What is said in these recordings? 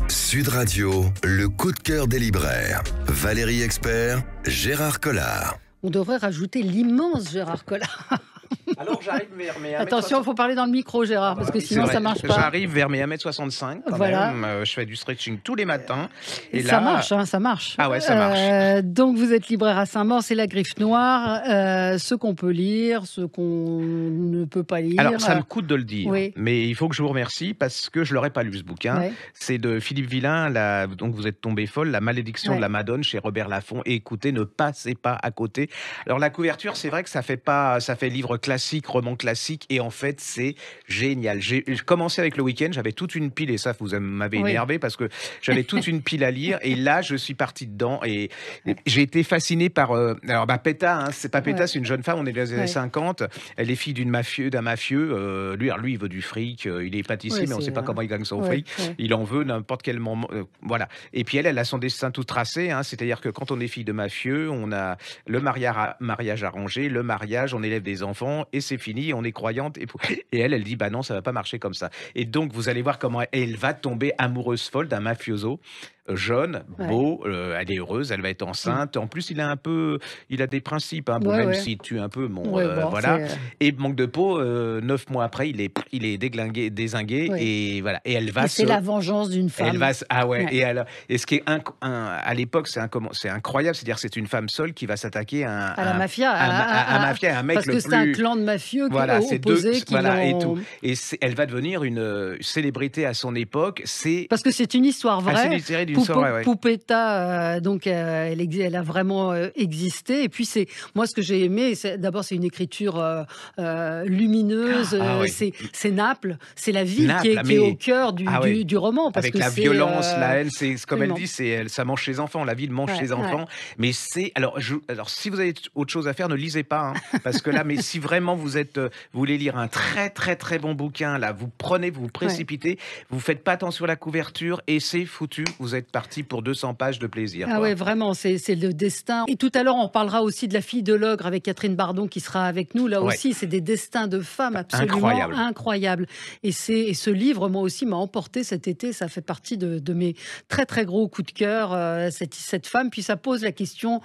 Sud Radio, le coup de cœur des libraires. Valérie Expert, Gérard Collard. On devrait rajouter l'immense Gérard Collard. Alors j'arrive vers mes 1m60. Attention, il faut parler dans le micro, Gérard, parce que sinon ça marche pas. J'arrive vers mes 1m65 quand Voilà. même. Je fais du stretching tous les matins. Et ça marche, hein, ça marche. Ah ouais, ça marche. Donc vous êtes libraire à Saint-Maur, c'est La Griffe Noire. Ce qu'on peut lire, ce qu'on ne peut pas lire. Alors ça me coûte de le dire, Oui. mais il faut que je vous remercie parce que je l'aurais pas lu ce bouquin. Ouais. C'est de Philippe Villain, donc vous êtes tombée folle, La malédiction de la Madone chez Robert Laffont. Et écoutez, ne passez pas à côté. Alors la couverture, c'est vrai que ça fait livre classique, roman classique, et en fait c'est génial. J'ai commencé avec Le Week-end, j'avais toute une pile, et ça vous m'avez énervé parce que j'avais toute une pile à lire, et là je suis parti dedans et j'ai été fasciné par Peta, hein, c'est pas Peta, c'est une jeune femme, on est dans les années 50, elle est fille d'un mafieux, lui il veut du fric, il est pâtissier, mais on sait pas comment il gagne son fric, il en veut n'importe quel moment, voilà. Et puis elle a son destin tout tracé, hein, c'est-à-dire que quand on est fille de mafieux, on a le mariage arrangé, le mariage, on élève des enfants et c'est fini, on est croyante, et elle dit bah non, ça va pas marcher comme ça. Et donc vous allez voir comment elle va tomber amoureuse folle d'un mafioso jeune, beau, elle est heureuse, elle va être enceinte. En plus, il a des principes, hein, même s'il tue un peu, voilà. Et manque de peau, 9 mois après, il est dézingué, et voilà. Et elle va. C'est la vengeance d'une femme. Et ce qui est à l'époque, c'est incroyable, c'est-à-dire c'est une femme seule qui va s'attaquer à la mafia, un mec parce que c'est un clan de mafieux opposés qui et tout. Et elle va devenir une célébrité à son époque. Parce que c'est une histoire vraie. Poupetta, donc elle a vraiment existé. Et puis moi ce que j'ai aimé, d'abord c'est une écriture lumineuse. C'est Naples, c'est la ville qui est au cœur du roman. Parce avec que la violence, la haine, c'est comme elle dit, ça mange ses enfants. La ville mange ses enfants. Mais alors si vous avez autre chose à faire, ne lisez pas, hein, parce que là, mais si vraiment vous voulez lire un très très très bon bouquin, là, vous vous précipitez, vous faites pas attention à la couverture et c'est foutu. Vous êtes parti pour 200 pages de plaisir. Ah ouais, vraiment, c'est le destin. Et tout à l'heure, on parlera aussi de La Fille de l'ogre avec Catherine Bardon qui sera avec nous. Là aussi, c'est des destins de femmes absolument incroyables. Et ce livre, moi aussi, m'a emporté cet été. Ça fait partie de mes très très gros coups de cœur, cette femme. Puis ça pose la question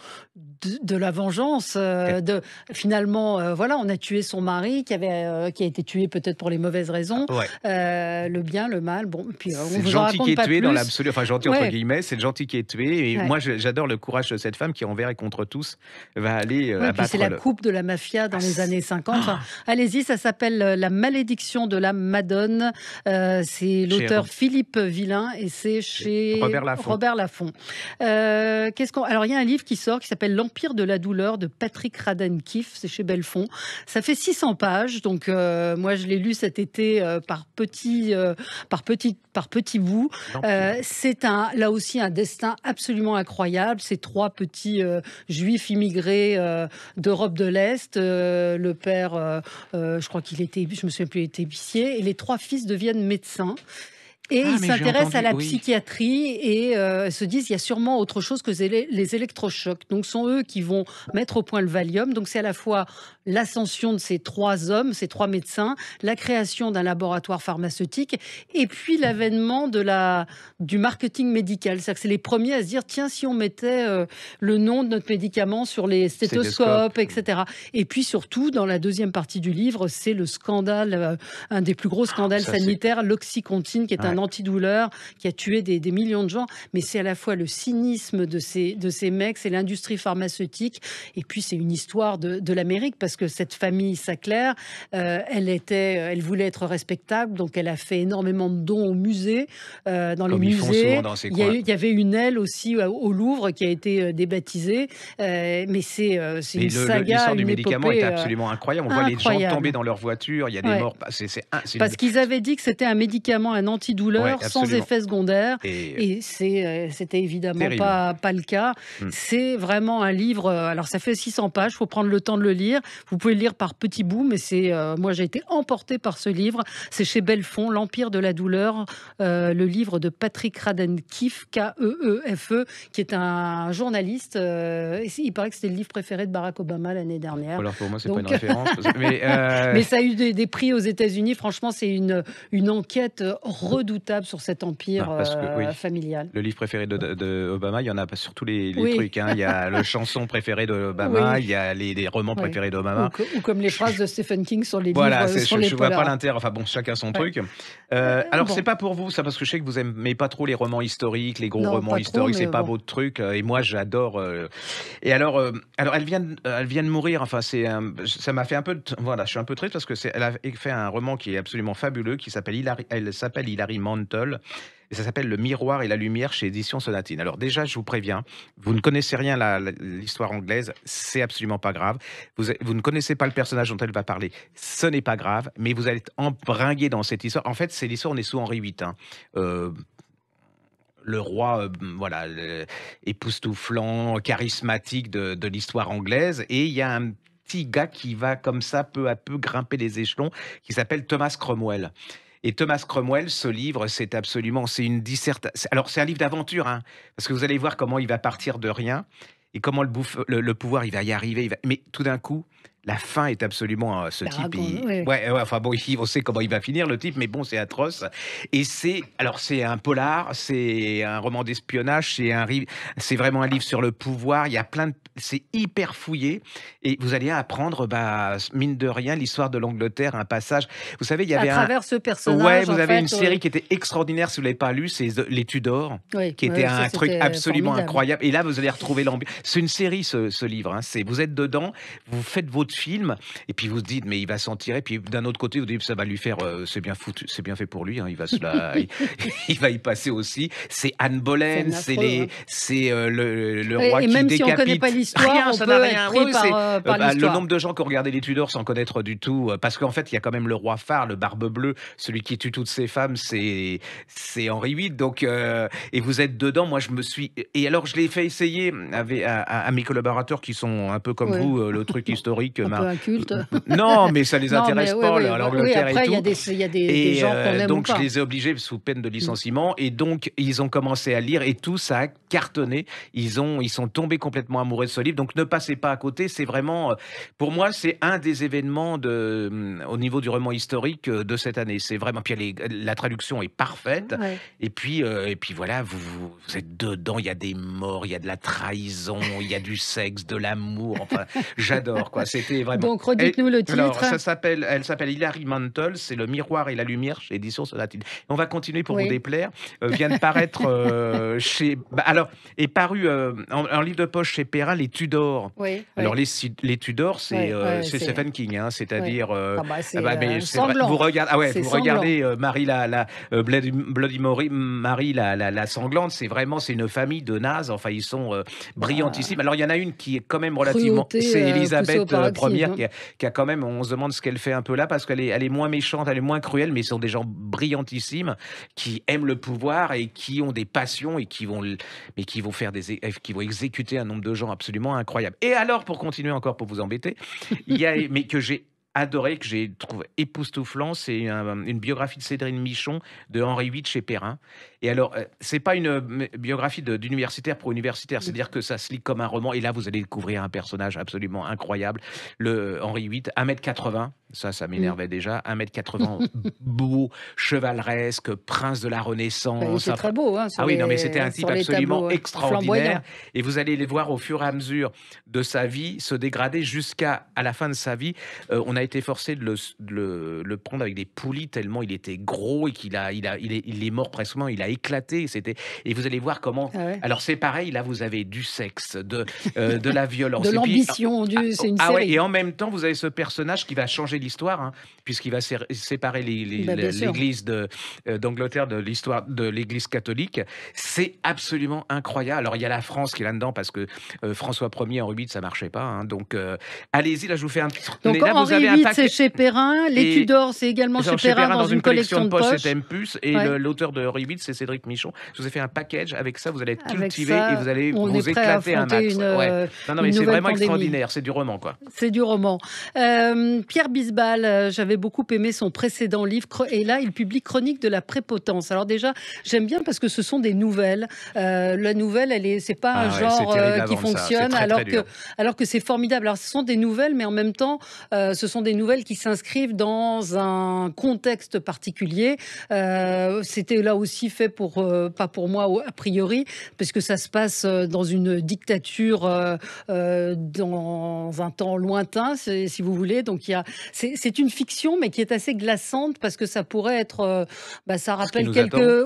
de la vengeance. Finalement, on a tué son mari qui a été tué peut-être pour les mauvaises raisons. Le bien, le mal. Bon, puis on vous en raconte pas plus. Dans l'absolu, enfin gentil entre guillemets, c'est le gentil qui est tué. Et moi, j'adore le courage de cette femme qui, envers et contre tous, va aller abattre. C'est la coupe de la mafia dans les années 50. Enfin, allez-y, ça s'appelle La malédiction de la Madone. C'est l'auteur Philippe Villain et c'est chez Robert Laffont. Alors, il y a un livre qui sort qui s'appelle L'Empire de la douleur de Patrick Radden-Keefe. C'est chez Belfond. Ça fait 600 pages. Donc, moi, je l'ai lu cet été par petits bouts. C'est là aussi un destin absolument incroyable. Ces 3 petits juifs immigrés d'Europe de l'Est. Le père, je crois je me souviens plus, il était épicier. Et les 3 fils deviennent médecins. Et ils s'intéressent à la psychiatrie et se disent il y a sûrement autre chose que les électrochocs. Donc, ce sont eux qui vont mettre au point le Valium. Donc, c'est à la fois l'ascension de ces 3 hommes, ces 3 médecins, la création d'un laboratoire pharmaceutique et puis l'avènement du marketing médical. C'est-à-dire que c'est les premiers à se dire tiens, si on mettait le nom de notre médicament sur les stéthoscopes, etc. Et puis surtout, dans la deuxième partie du livre, c'est le scandale, un des plus gros scandales sanitaires, l'Oxycontin, qui est un antidouleur qui a tué des millions de gens. Mais c'est à la fois le cynisme de ces mecs, c'est l'industrie pharmaceutique, et puis c'est une histoire de l'Amérique, parce que cette famille Sackler, elle voulait être respectable, donc elle a fait énormément de dons aux musées. Dans les musées, il y avait une aile aussi au Louvre qui a été débaptisée, mais c'est une saga, l'histoire du une médicament épopée, est absolument incroyable. On voit les gens tomber dans leur voiture, il y a des morts. Parce qu'ils avaient dit que c'était un médicament, un antidouleur sans effet secondaire, et c'était évidemment pas le cas. C'est vraiment un livre. Alors ça fait 600 pages, il faut prendre le temps de le lire. Vous pouvez le lire par petits bouts, mais moi j'ai été emportée par ce livre. C'est chez Belfond, L'Empire de la douleur, le livre de Patrick Radden-Keefe, Keefe, qui est un journaliste. Il paraît que c'était le livre préféré de Barack Obama l'année dernière. Alors pour moi, c'est pas une référence. Mais ça a eu des prix aux États-Unis. Franchement, c'est une enquête redoutable redoutable sur cet empire familial. Le livre préféré de Obama, il y en a pas sur tous les trucs. Hein. Il y a la chanson préférée d'Obama, il y a les romans préférés d'Obama. Ou comme les phrases de Stephen King sur les livres sur les je vois pas l'intérêt. Enfin bon, chacun son truc. Alors c'est pas pour vous, ça, parce que je sais que vous aimez pas trop les romans historiques, les gros romans historiques, c'est pas votre truc. Et moi, j'adore. Et alors elle vient de mourir. Enfin, ça m'a fait un peu. Voilà, je suis un peu triste parce que elle a fait un roman qui est absolument fabuleux, qui s'appelle Hilary Mantel. Et ça s'appelle Le Miroir et la Lumière chez Éditions Sonatine. Alors déjà, je vous préviens, vous ne connaissez rien l'histoire anglaise, c'est absolument pas grave. Vous ne connaissez pas le personnage dont elle va parler, ce n'est pas grave, mais vous allez être embringué dans cette histoire. En fait, c'est l'histoire, on est sous Henri VIII. Hein. Le roi, époustouflant, charismatique de l'histoire anglaise. Et il y a un petit gars qui va comme ça, peu à peu, grimper les échelons, qui s'appelle Thomas Cromwell. Et Thomas Cromwell, ce livre, c'est une dissertation. Alors, c'est un livre d'aventure, hein, parce que vous allez voir comment il va partir de rien et comment le pouvoir, il va y arriver. Mais tout d'un coup, la fin est absolument... ce type, enfin bon, on sait comment il va finir, le type, mais bon, c'est atroce. Et c'est un polar, c'est un roman d'espionnage, c'est vraiment un livre sur le pouvoir. Il y a c'est hyper fouillé. Et vous allez apprendre, mine de rien, l'histoire de l'Angleterre, un passage. Vous savez, il y avait à travers ce personnage. Vous avez une série qui était extraordinaire, si vous ne l'avez pas lu, c'est Les Tudors, qui était un truc absolument incroyable. Et là, vous allez retrouver l'ambiance. C'est une série, ce livre. Hein. Vous êtes dedans, vous faites votre film, et puis vous vous dites, mais il va s'en tirer. Puis d'un autre côté, vous dites, ça va lui faire, c'est bien foutu, c'est bien fait pour lui. Hein. Il va y passer aussi. C'est Anne Boleyn, c'est le roi qui décapite. Et même si on ne connaît pas l'histoire, on peut être pris par l'histoire. Le nombre de gens qui ont regardé les Tudors sans connaître du tout, parce qu'en fait, il y a quand même le roi phare, le Barbe Bleue, celui qui tue toutes ses femmes, c'est Henri VIII. Donc, et vous êtes dedans. Moi, et alors, je l'ai fait essayer à mes collaborateurs qui sont un peu comme vous, le truc historique. Un peu inculte. Non, mais ça les intéresse pas, l'Angleterre après, et tout. Il y a des gens qu'on aime donc, ou pas. je les ai obligés sous peine de licenciement. Et donc, ils ont commencé à lire et tout ça a cartonné. Ils sont tombés complètement amoureux de ce livre. Donc, ne passez pas à côté. C'est vraiment, pour moi, c'est un des événements au niveau du roman historique de cette année. C'est vraiment. Puis la traduction est parfaite. Ouais. Et puis voilà, vous êtes dedans. Il y a des morts, il y a de la trahison, il y a du sexe, de l'amour. Enfin, j'adore, quoi. C'était vraiment. Donc, redites-nous le titre. Alors, elle s'appelle Hilary Mantel. C'est Le Miroir et la Lumière chez Éditions Sonatine. On va continuer pour vous déplaire. Vient de paraître est paru en livre de poche chez Perrin, Les Tudors. Oui. Alors, les Tudors, c'est Stephen King, hein, c'est-à-dire. Sanglant. Vous regardez Marie Bloody Mary, Marie la sanglante. C'est une famille de nazes. Enfin, ils sont brillantissimes. Alors, il y en a une qui est quand même relativement. C'est Élisabeth Ier qui a quand même. On se demande ce qu'elle fait un peu là parce qu'elle est moins méchante, elle est moins cruelle, mais ce sont des gens brillantissimes qui aiment le pouvoir et qui ont des passions et qui vont exécuter un nombre de gens absolument incroyable. Et alors, pour continuer encore, pour vous embêter, mais que j'ai adoré, que j'ai trouvé époustouflant, c'est une biographie de Cédrine Michon de Henri VIII chez Perrin. Et alors, c'est pas une biographie d'universitaire pour universitaire, c'est-à-dire que ça se lit comme un roman. Et là, vous allez découvrir un personnage absolument incroyable, le Henri VIII, 1m80. Ça m'énervait déjà. 1m80, beau, chevaleresque, prince de la Renaissance. C'est très beau. Hein, mais c'était un type absolument extraordinaire. Et vous allez les voir au fur et à mesure de sa vie se dégrader jusqu'à la fin de sa vie. On a été forcé de le prendre avec des poulies tellement il était gros et qu'il est mort presque. Il a éclaté. Et vous allez voir comment. Ah ouais. Alors c'est pareil. Là, vous avez du sexe, de la violence, de l'ambition. C'est une série. Et en même temps, vous avez ce personnage qui va changer l'histoire, hein, puisqu'il va séparer l'Église d'Angleterre de l'histoire de l'Église catholique. C'est absolument incroyable. Alors il y a la France qui est là-dedans parce que François Ier, Henri VIII, ça marchait pas. Hein, donc allez-y, là je vous fais un petit. Donc là, Henri VIII, c'est chez Perrin. Les Tudors, c'est également chez Perrin dans une collection de poche. C'est Tempus. Et l'auteur de Henri VIII, c'est Cédric Michon. Je vous ai fait un package. Avec ça, vous allez être cultivé ça, et vous allez on vous est prêt à éclater un affronter max. Non, mais une c'est nouvelle vraiment pandémie. extraordinaire. C'est du roman, quoi. C'est du roman. Pierre Bisbal, j'avais beaucoup aimé son précédent livre et là, il publie Chronique de la prépotence. Alors déjà, j'aime bien parce que ce sont des nouvelles. La nouvelle, c'est pas un genre qui fonctionne, alors que c'est formidable. Alors ce sont des nouvelles, mais en même temps, ce sont des nouvelles qui s'inscrivent dans un contexte particulier. C'était là aussi fait pas pour moi a priori, parce que ça se passe dans une dictature dans un temps lointain, si vous voulez. Donc c'est une fiction, mais qui est assez glaçante parce que ça pourrait être, ça rappelle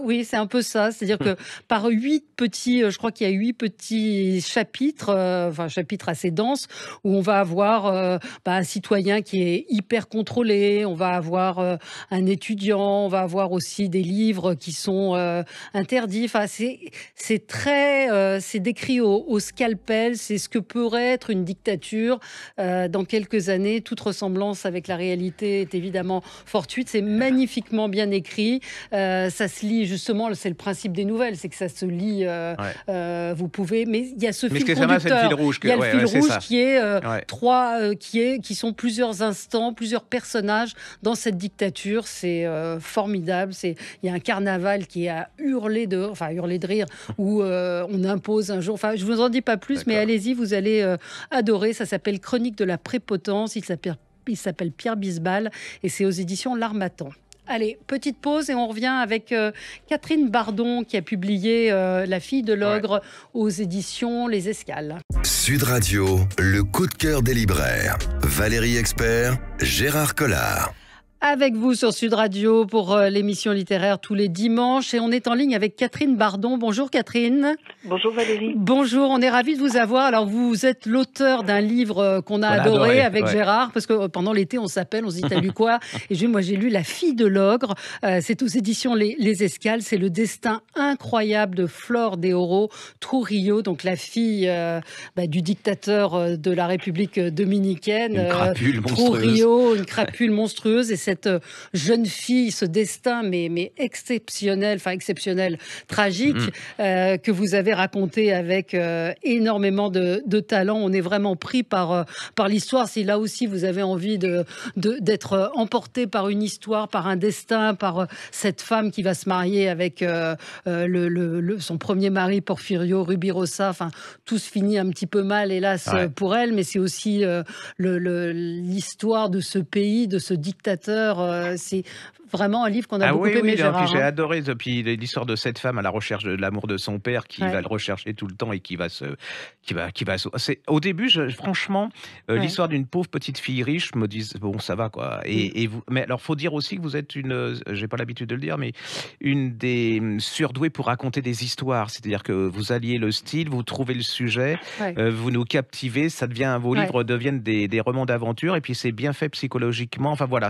oui, c'est un peu ça. C'est-à-dire que par 8 petits, je crois qu'il y a 8 petits chapitres, chapitres assez denses, où on va avoir un citoyen qui est hyper contrôlé, on va avoir un étudiant, on va avoir aussi des livres qui sont interdits. Enfin, c'est décrit au scalpel. C'est ce que pourrait être une dictature dans quelques années. Toute ressemblance avec la réalité est évidemment fortuite. C'est magnifiquement bien écrit. Ça se lit justement. C'est le principe des nouvelles, c'est que ça se lit. Vous pouvez, mais il y a ce fil conducteur. Il y a le fil rouge qui est qui sont plusieurs instants, plusieurs personnages dans cette dictature. C'est formidable. Il y a un carnaval qui est à hurler de rire, où on impose un jour. Enfin, je vous en dis pas plus, mais allez-y, vous allez adorer. Ça s'appelle Chronique de la prépotence. Il s'appelle Pierre Bisbal et c'est aux éditions L'Harmattan. Allez, petite pause et on revient avec Catherine Bardon qui a publié La fille de l'ogre aux éditions Les Escales. Sud Radio, le coup de cœur des libraires. Valérie Expert, Gérard Collard. Avec vous sur Sud Radio pour l'émission littéraire tous les dimanches. Et on est en ligne avec Catherine Bardon. Bonjour Catherine. Bonjour Valérie. Bonjour, on est ravis de vous avoir. Alors vous êtes l'auteur d'un livre qu'on a adoré avec Gérard, parce que pendant l'été on s'appelle, on se dit t'as lu quoi? Et moi j'ai lu La fille de l'ogre. C'est aux éditions Les Escales. C'est le destin incroyable de Flor de Oro Trujillo, donc la fille du dictateur de la République dominicaine. Une crapule Trujillo, une crapule monstrueuse. Et cette jeune fille, ce destin mais exceptionnel, tragique, que vous avez raconté avec énormément de talent. On est vraiment pris par l'histoire. Si là aussi vous avez envie d'être emporté par une histoire, par un destin, par cette femme qui va se marier avec son premier mari Porfirio Rubirosa. Enfin, tout se finit un petit peu mal, hélas, pour elle, mais c'est aussi l'histoire de ce pays, de ce dictateur. C'est vraiment un livre qu'on a beaucoup aimé, Gérard. J'ai adoré l'histoire de cette femme à la recherche de l'amour de son père qui va le rechercher tout le temps et qui va au début, franchement, l'histoire d'une pauvre petite fille riche, je me dis bon, ça va quoi. Mais alors, faut dire aussi que vous êtes j'ai pas l'habitude de le dire, mais une des surdouées pour raconter des histoires. C'est-à-dire que vous alliez le style, vous trouvez le sujet, vous nous captivez, vos livres deviennent des romans d'aventure et puis c'est bien fait psychologiquement. Enfin voilà,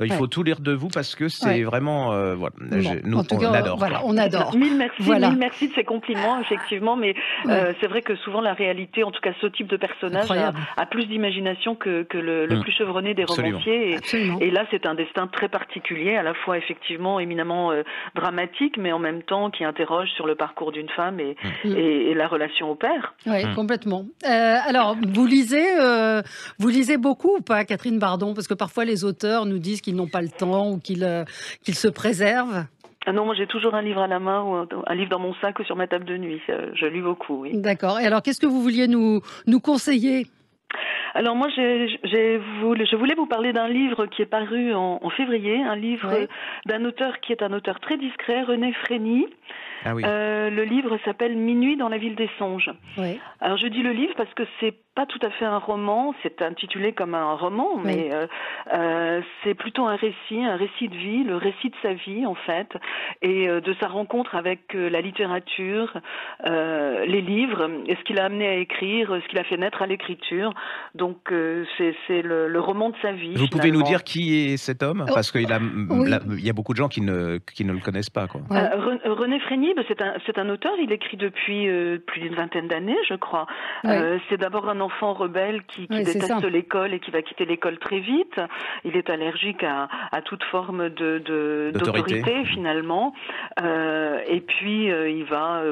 il faut tout lire de vous parce que c'est vraiment on adore. Voilà, on adore. Mille merci de ces compliments, effectivement, mais c'est vrai que souvent la réalité, en tout cas ce type de personnage, a plus d'imagination que le plus chevronné des romanciers. Et là, c'est un destin très particulier, à la fois effectivement éminemment dramatique, mais en même temps qui interroge sur le parcours d'une femme et la relation au père. Oui, complètement. Alors, vous lisez beaucoup ou pas, Catherine Bardon? Parce que parfois les auteurs nous disent qu'ils n'ont pas le temps ou qu'ils se préservent. Ah non, moi j'ai toujours un livre à la main ou un livre dans mon sac ou sur ma table de nuit. Je lis beaucoup, oui. D'accord. Et alors, qu'est-ce que vous vouliez nous conseiller? Alors moi, je voulais vous parler d'un livre qui est paru en février, un livre d'un auteur qui est un auteur très discret, René Frény. Ah oui. Le livre s'appelle Minuit dans la ville des songes. Oui. Alors je dis le livre parce que c'est pas tout à fait un roman, c'est intitulé comme un roman, mais c'est plutôt un récit de vie, le récit de sa vie en fait, et de sa rencontre avec la littérature, les livres, et ce qu'il a amené à écrire, ce qu'il a fait naître à l'écriture. Donc c'est le roman de sa vie. Vous pouvez nous dire qui est cet homme? Parce qu'il y a beaucoup de gens qui ne le connaissent pas, quoi. René Frény, c'est un auteur, il écrit depuis plus d'une vingtaine d'années, je crois. C'est d'abord un enfant rebelle qui déteste l'école et qui va quitter l'école très vite. Il est allergique à toute forme d'autorité finalement. Et puis il va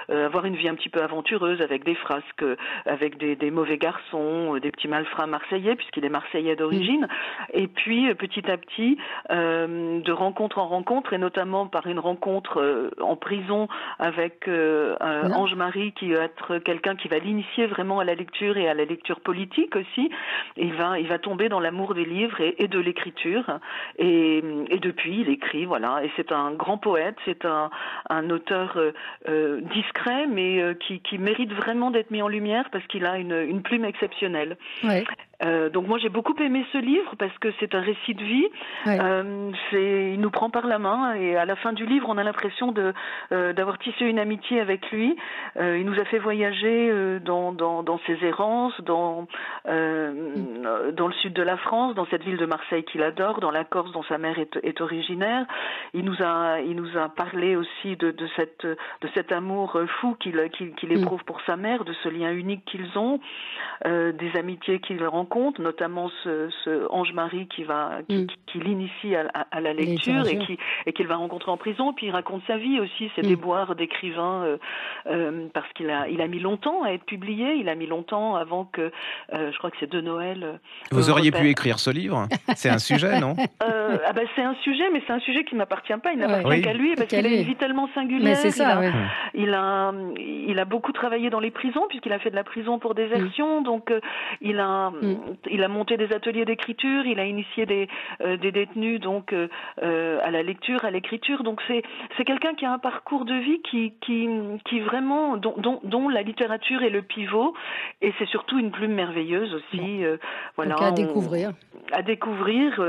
avoir une vie un petit peu aventureuse avec des frasques, avec des mauvais garçons, des petits malfrats marseillais puisqu'il est marseillais d'origine. Et puis petit à petit, de rencontre en rencontre, et notamment par une rencontre en prison avec Ange-Marie, qui va être quelqu'un qui va l'initier vraiment à la lecture et à la lecture politique aussi. Il va tomber dans l'amour des livres et de l'écriture. Et depuis, il écrit, voilà. Et c'est un grand poète, c'est un auteur discret, mais qui mérite vraiment d'être mis en lumière parce qu'il a une plume exceptionnelle. Ouais. Donc moi j'ai beaucoup aimé ce livre parce que c'est un récit de vie. Il nous prend par la main et à la fin du livre on a l'impression d'avoir tissé une amitié avec lui. Il nous a fait voyager dans ses errances, dans le sud de la France, dans cette ville de Marseille qu'il adore, dans la Corse dont sa mère est originaire. Il nous a parlé aussi de cet amour fou qu'il éprouve pour sa mère, de ce lien unique qu'ils ont, des amitiés qu'il rencontre, notamment ce Ange-Marie qui l'initie à la lecture et qu'il va rencontrer en prison. Puis il raconte sa vie aussi, ses déboires d'écrivain, parce qu'il a mis longtemps à être publié. Il a mis longtemps avant que, je crois que c'est de Noël. Vous auriez pu écrire ce livre. C'est un sujet, non? C'est un sujet, mais c'est un sujet qui ne m'appartient pas. Il n'appartient qu'à lui parce qu'il a une vie tellement singulière. Mais c'est ça, il a beaucoup travaillé dans les prisons puisqu'il a fait de la prison pour désertion. Donc il a monté des ateliers d'écriture, il a initié des détenus donc à la lecture, à l'écriture. Donc c'est quelqu'un qui a un parcours de vie qui vraiment dont la littérature est le pivot, et c'est surtout une plume merveilleuse aussi. Voilà, donc à découvrir. À découvrir.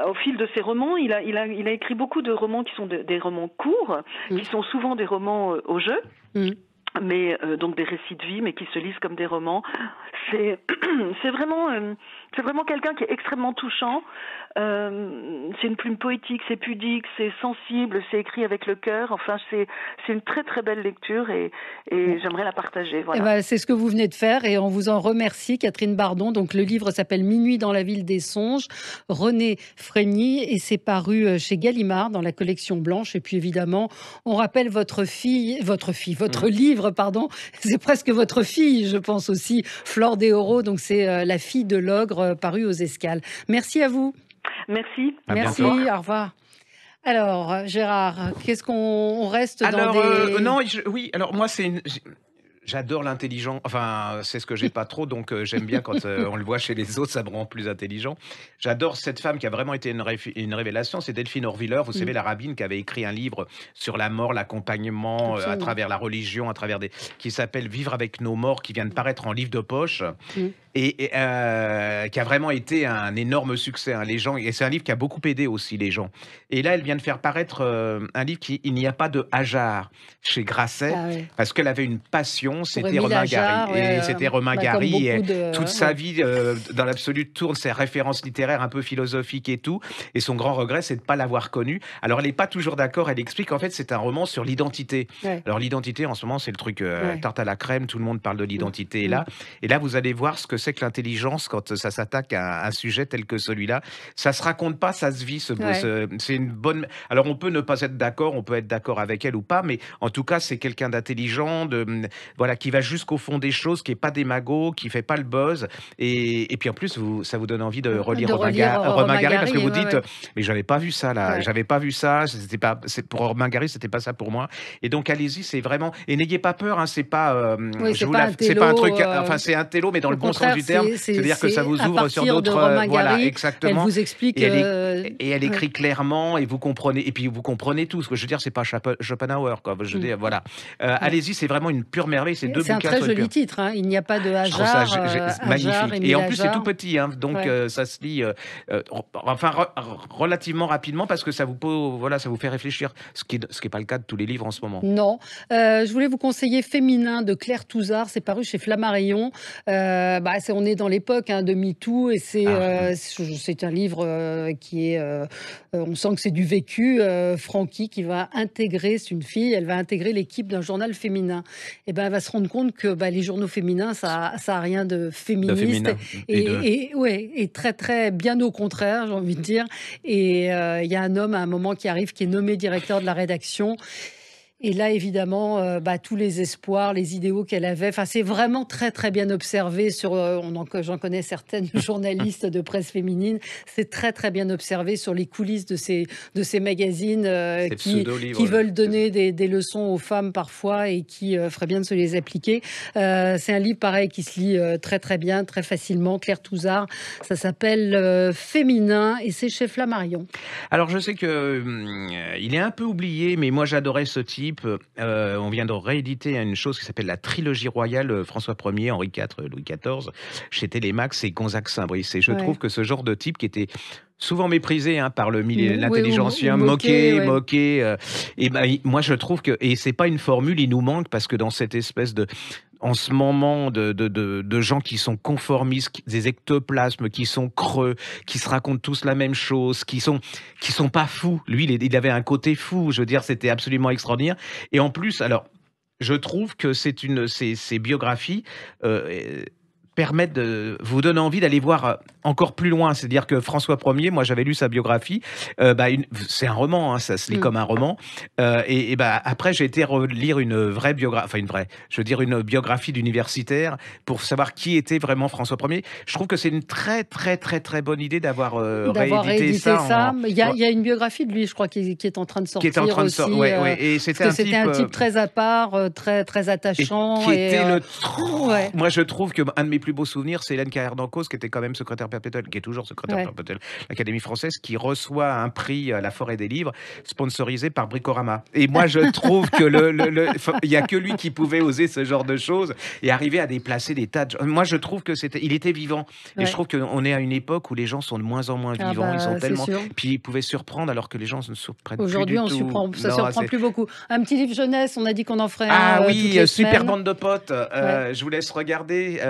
Au fil de ses romans, il a écrit beaucoup de romans qui sont des romans courts, qui sont souvent des romans au jeu. Mais donc des récits de vie, mais qui se lisent comme des romans. C'est vraiment quelqu'un qui est extrêmement touchant. C'est une plume poétique, c'est pudique, c'est sensible, c'est écrit avec le cœur. Enfin, c'est une très très belle lecture et j'aimerais la partager. Voilà. C'est ce que vous venez de faire et on vous en remercie, Catherine Bardon. Donc le livre s'appelle Minuit dans la ville des songes, René Frény, et c'est paru chez Gallimard dans la collection blanche. Et puis évidemment, on rappelle votre livre, pardon, c'est presque votre fille, je pense aussi, Flore des Oraux. Donc c'est La fille de l'ogre, paru aux Escales. Merci à vous. Merci. Merci, au revoir. Alors, Gérard, qu'est-ce qu'on reste dans des... Oui, alors moi, j'adore l'intelligent. Enfin, c'est ce que j'ai pas trop, donc j'aime bien quand on le voit chez les autres, ça me rend plus intelligent. J'adore cette femme qui a vraiment été une révélation, c'est Delphine Orviller, vous savez, la rabbine qui avait écrit un livre sur la mort, l'accompagnement à travers la religion, qui s'appelle Vivre avec nos morts, qui vient de paraître en livre de poche. Et qui a vraiment été un énorme succès. Et c'est un livre qui a beaucoup aidé aussi les gens. Et là, elle vient de faire paraître un livre Il n'y a pas de hasard chez Grasset, parce qu'elle avait une passion, c'était Romain Gary. Et c'était Romain Gary. Et toute sa vie, dans l'absolu, tourne ses références littéraires un peu philosophiques et tout. Et son grand regret, c'est de ne pas l'avoir connu. Alors, elle n'est pas toujours d'accord. Elle explique, en fait, c'est un roman sur l'identité. Alors, l'identité, en ce moment, c'est le truc tarte à la crème. Tout le monde parle de l'identité. Et là, vous allez voir ce que c'est que l'intelligence quand ça s'attaque à un sujet tel que celui-là. Ça se raconte pas, ça se vit. C'est une bonne... Alors, on peut ne pas être d'accord, on peut être d'accord avec elle ou pas, mais en tout cas, c'est quelqu'un d'intelligent, qui va jusqu'au fond des choses, qui est pas démago, qui fait pas le buzz. Et puis en plus, ça vous donne envie de relire Romain Gary, parce que vous dites, mais j'avais pas vu ça là, j'avais pas vu ça. Pour Romain Gary, c'était pas ça pour moi. Et donc allez-y, c'est vraiment. Et n'ayez pas peur, c'est pas. C'est pas un truc. Enfin, c'est un télo, mais dans le bon sens du terme. C'est-à-dire que ça vous ouvre sur d'autres. Voilà, exactement. Elle vous explique. Et elle écrit clairement, et vous comprenez. Et puis vous comprenez tout. Ce que je veux dire, c'est pas Schopenhauer, quoi. Je veux dire, voilà. Allez-y, c'est vraiment une pure merveille. C'est un très joli titre. Il n'y a pas de hasard. Je trouve ça magnifique. Et en plus, c'est tout petit. Donc ça se lit relativement rapidement parce que ça vous fait réfléchir. Ce qui est pas le cas de tous les livres en ce moment. Non. Je voulais vous conseiller Féminin de Claire Touzard. C'est paru chez Flammarion. on est dans l'époque de MeToo et c'est un livre qui est, on sent que c'est du vécu. Francky qui va intégrer, c'est une fille, elle va intégrer l'équipe d'un journal féminin. Et ben elle va se rendre compte que les journaux féminins, ça a rien de féministe. Et très très bien au contraire, j'ai envie de dire. Et il y a un homme à un moment qui arrive, qui est nommé directeur de la rédaction. Et là, évidemment, tous les espoirs, les idéaux qu'elle avait. Enfin, c'est vraiment très, très bien observé. J'en connais certaines journalistes de presse féminine. C'est très, très bien observé sur les coulisses de ces magazines qui veulent donner des leçons aux femmes parfois et qui feraient bien de se les appliquer. C'est un livre, pareil, qui se lit très, très bien, très facilement. Claire Touzard. Ça s'appelle Féminin et c'est chez Flammarion. Alors, je sais qu'il est un peu oublié, mais moi, j'adorais ce type. On vient de rééditer une chose qui s'appelle la trilogie royale François Ier, Henri IV, Louis XIV, chez Télémax et Gonzague Saint-Brice. Et je trouve que ce genre de type qui était souvent méprisé par l'intelligentsia, moqué. Moi je trouve que, et c'est pas une formule, il nous manque, parce que dans cette espèce en ce moment de gens qui sont conformistes, des ectoplasmes, qui sont creux, qui se racontent tous la même chose, qui sont pas fous. Lui, il avait un côté fou, je veux dire, c'était absolument extraordinaire. Et en plus, alors, je trouve que ces biographies permettent de vous donner envie d'aller voir encore plus loin. C'est-à-dire que François Ier, moi j'avais lu sa biographie, c'est un roman, ça se lit comme un roman. Après j'ai été relire une biographie d'universitaire pour savoir qui était vraiment François Ier. Je trouve que c'est une très très très très bonne idée d'avoir réédité ça. Il y a une biographie de lui, je crois, qui est en train de sortir aussi. Et c'était un type très à part, très très attachant. Moi je trouve que un de mes plus beaux souvenirs, c'est Hélène Carrère d'Encausse, qui était quand même secrétaire perpétuelle, qui est toujours secrétaire perpétuelle de l'Académie française, qui reçoit un prix à la Forêt des Livres, sponsorisé par Bricorama. Et moi, je trouve que il y a que lui qui pouvait oser ce genre de choses et arriver à déplacer des tas de gens. Moi, je trouve que il était vivant. Et je trouve qu'on est à une époque où les gens sont de moins en moins vivants. Ils sont tellement. Puis ils pouvaient surprendre alors que les gens ne surprennent plus. Aujourd'hui, ça ne surprend plus beaucoup. Un petit livre jeunesse, on a dit qu'on en ferait un. Ah oui, super bande de potes. Je vous laisse regarder.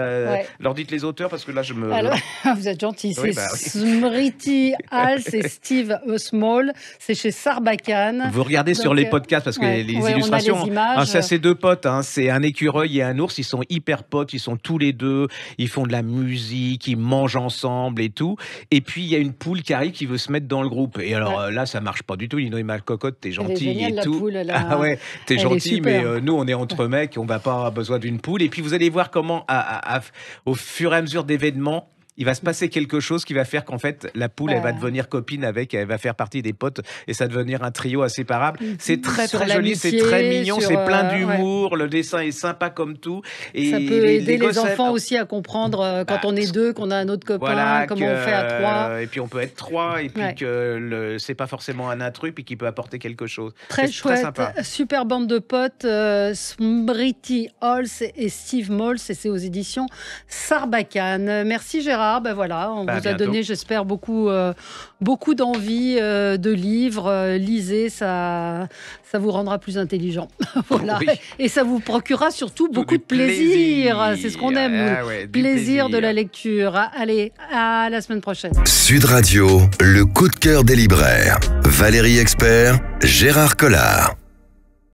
Leur dites les auteurs parce que là je me. Alors, vous êtes gentil. C'est Smriti Hals et Steve Small. C'est chez Sarbacane. Vous regardez sur les podcasts parce que les illustrations. On a les images. Ça, c'est deux potes. C'est un écureuil et un ours. Ils sont hyper potes. Ils sont tous les deux. Ils font de la musique. Ils mangent ensemble et tout. Et puis il y a une poule qui arrive qui veut se mettre dans le groupe. Et alors là, ça marche pas du tout. Nino et ma cocotte, t'es gentil géniale, et tout. La poule, ah ouais, t'es gentil, mais nous on est entre mecs. On va pas avoir besoin d'une poule. Et puis vous allez voir comment au fur et à mesure d'événements, il va se passer quelque chose qui va faire qu'en fait, la poule, elle va devenir copine avec, elle va faire partie des potes et ça va devenir un trio inséparable. C'est très, très joli, c'est très mignon, c'est plein d'humour, le dessin est sympa comme tout. Et ça peut aider les enfants aussi à comprendre quand on est deux, qu'on a un autre copain, comment on fait à trois. Et puis on peut être trois, et puis que c'est pas forcément un intrus, puis qu'il peut apporter quelque chose. Très chouette, très sympa. Super bande de potes, Smriti Hals et Steve Malls, et c'est aux éditions Sarbacane. Merci Gérard. Voilà, on vous a donné, j'espère, beaucoup d'envie de livres. Lisez, ça vous rendra plus intelligent. Voilà. Oui. Et ça vous procurera surtout beaucoup de plaisir. C'est ce qu'on aime, plaisir de la lecture. Allez, à la semaine prochaine. Sud Radio, le coup de cœur des libraires. Valérie Expert, Gérard Collard.